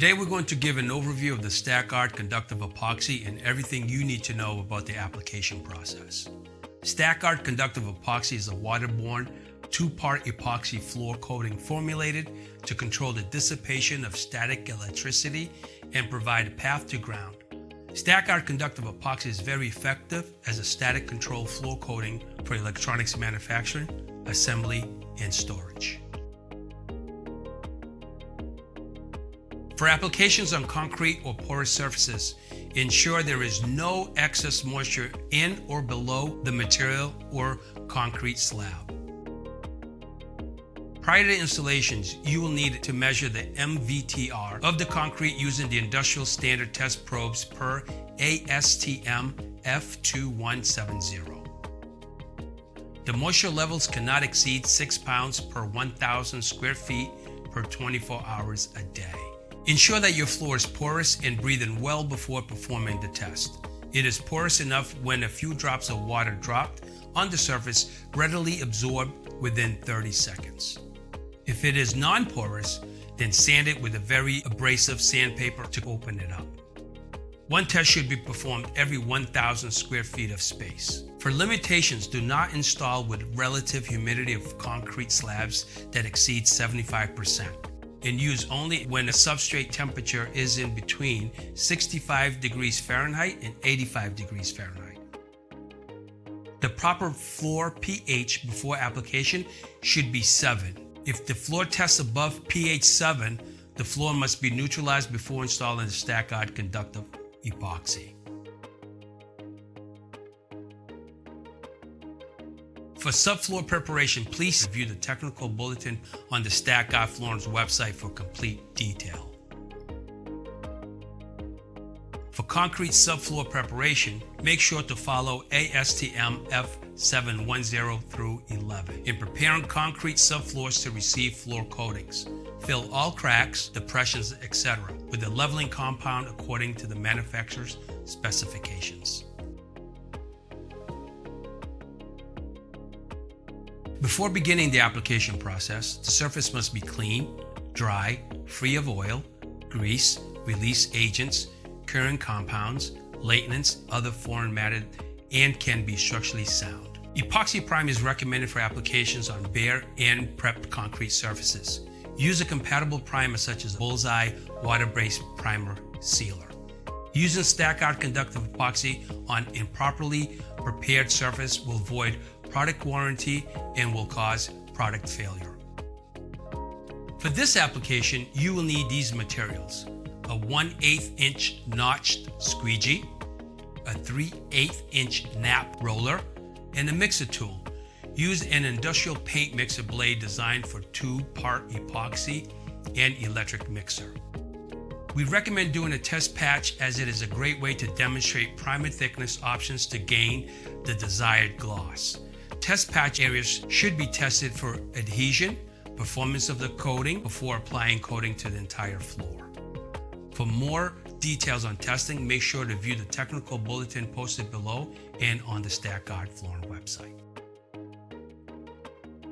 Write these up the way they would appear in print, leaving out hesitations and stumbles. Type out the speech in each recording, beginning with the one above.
Today we're going to give an overview of the Statguard Conductive Epoxy and everything you need to know about the application process. Statguard Conductive Epoxy is a waterborne, two-part epoxy floor coating formulated to control the dissipation of static electricity and provide a path to ground. Statguard Conductive Epoxy is very effective as a static control floor coating for electronics manufacturing, assembly, and storage. For applications on concrete or porous surfaces, ensure there is no excess moisture in or below the material or concrete slab. Prior to installations, you will need to measure the MVTR of the concrete using the industrial standard test probes per ASTM F2170. The moisture levels cannot exceed 6 pounds per 1,000 square feet per 24 hours a day. Ensure that your floor is porous and breathing well before performing the test. It is porous enough when a few drops of water dropped on the surface readily absorb within 30 seconds. If it is non-porous, then sand it with a very abrasive sandpaper to open it up. One test should be performed every 1,000 square feet of space. For limitations, do not install with relative humidity of concrete slabs that exceed 75%. And use only when the substrate temperature is in between 65 degrees Fahrenheit and 85 degrees Fahrenheit. The proper floor pH before application should be 7. If the floor tests above pH 7, the floor must be neutralized before installing the Statguard Conductive Epoxy. For subfloor preparation, please review the technical bulletin on the Statguard Flooring's website for complete detail. For concrete subfloor preparation, make sure to follow ASTM F710 through 11 in preparing concrete subfloors to receive floor coatings. Fill all cracks, depressions, etc. with a leveling compound according to the manufacturer's specifications. Before beginning the application process, the surface must be clean, dry, free of oil, grease, release agents, curing compounds, latenants, other foreign matter, and can be structurally sound. Epoxy primer is recommended for applications on bare and prepped concrete surfaces. Use a compatible primer such as a Bullseye water-based primer sealer. Using Statguard Conductive Epoxy on improperly prepared surface will void product warranty and will cause product failure. For this application, you will need these materials: a 1/8 inch notched squeegee, a 3/8 inch nap roller, and a mixer tool. Use an industrial paint mixer blade designed for two-part epoxy and electric mixer. We recommend doing a test patch as it is a great way to demonstrate primer thickness options to gain the desired gloss. Test patch areas should be tested for adhesion, performance of the coating before applying coating to the entire floor. For more details on testing, make sure to view the technical bulletin posted below and on the Statguard Flooring website.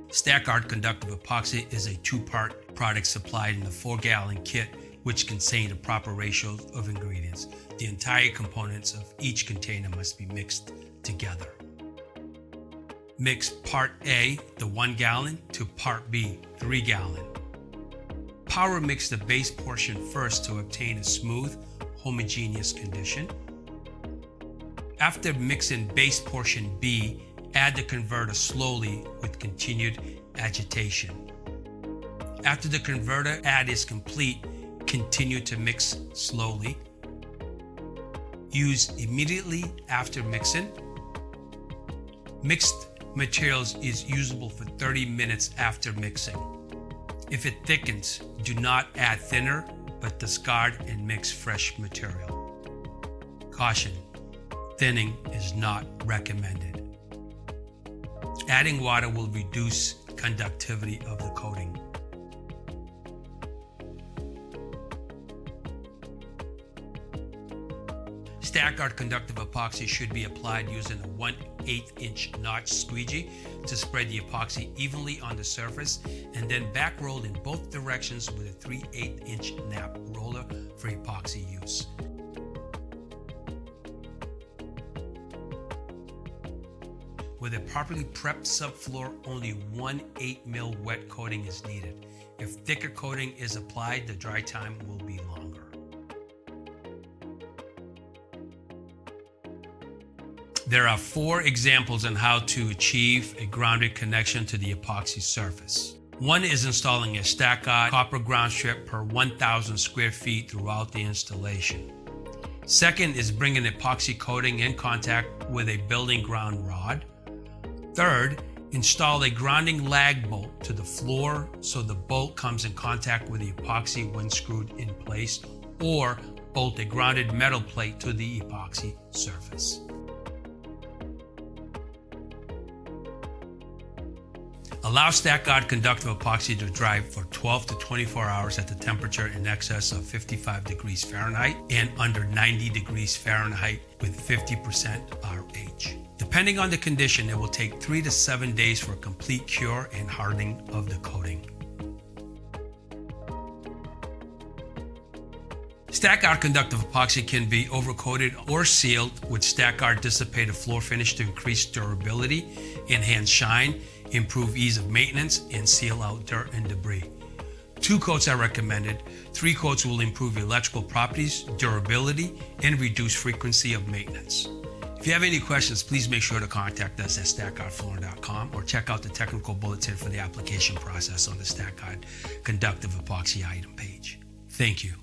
Statguard Conductive Epoxy is a two-part product supplied in a 4-gallon kit which contain the proper ratios of ingredients. The entire components of each container must be mixed together. Mix Part A, the 1 gallon, to Part B, 3 gallon. Power mix the base portion first to obtain a smooth, homogeneous condition. After mixing base portion B, add the converter slowly with continued agitation. After the converter add is complete, continue to mix slowly. Use immediately after mixing. Mixed materials is usable for 30 minutes after mixing. If it thickens, do not add thinner, but discard and mix fresh material. Caution: thinning is not recommended. Adding water will reduce conductivity of the coating. Statguard Conductive Epoxy should be applied using a 1/8 inch notch squeegee to spread the epoxy evenly on the surface, and then back rolled in both directions with a 3/8 inch nap roller for epoxy use. With a properly prepped subfloor, only 1/8 mil wet coating is needed. If thicker coating is applied, the dry time will be longer. There are 4 examples on how to achieve a grounded connection to the epoxy surface. One is installing a Statguard copper ground strip per 1,000 square feet throughout the installation. Second is bringing epoxy coating in contact with a building ground rod. Third, install a grounding lag bolt to the floor so the bolt comes in contact with the epoxy when screwed in place, or bolt a grounded metal plate to the epoxy surface. Allow Statguard Conductive Epoxy to dry for 12 to 24 hours at the temperature in excess of 55 degrees Fahrenheit and under 90 degrees Fahrenheit with 50% RH. Depending on the condition, it will take 3 to 7 days for a complete cure and hardening of the coating. Statguard Conductive Epoxy can be overcoated or sealed with Statguard dissipated floor finish to increase durability, enhance shine, improve ease of maintenance, and seal out dirt and debris. 2 coats are recommended. 3 coats will improve electrical properties, durability, and reduce frequency of maintenance. If you have any questions, please make sure to contact us at statguardflooring.com or check out the technical bulletin for the application process on the Statguard Conductive Epoxy item page. Thank you.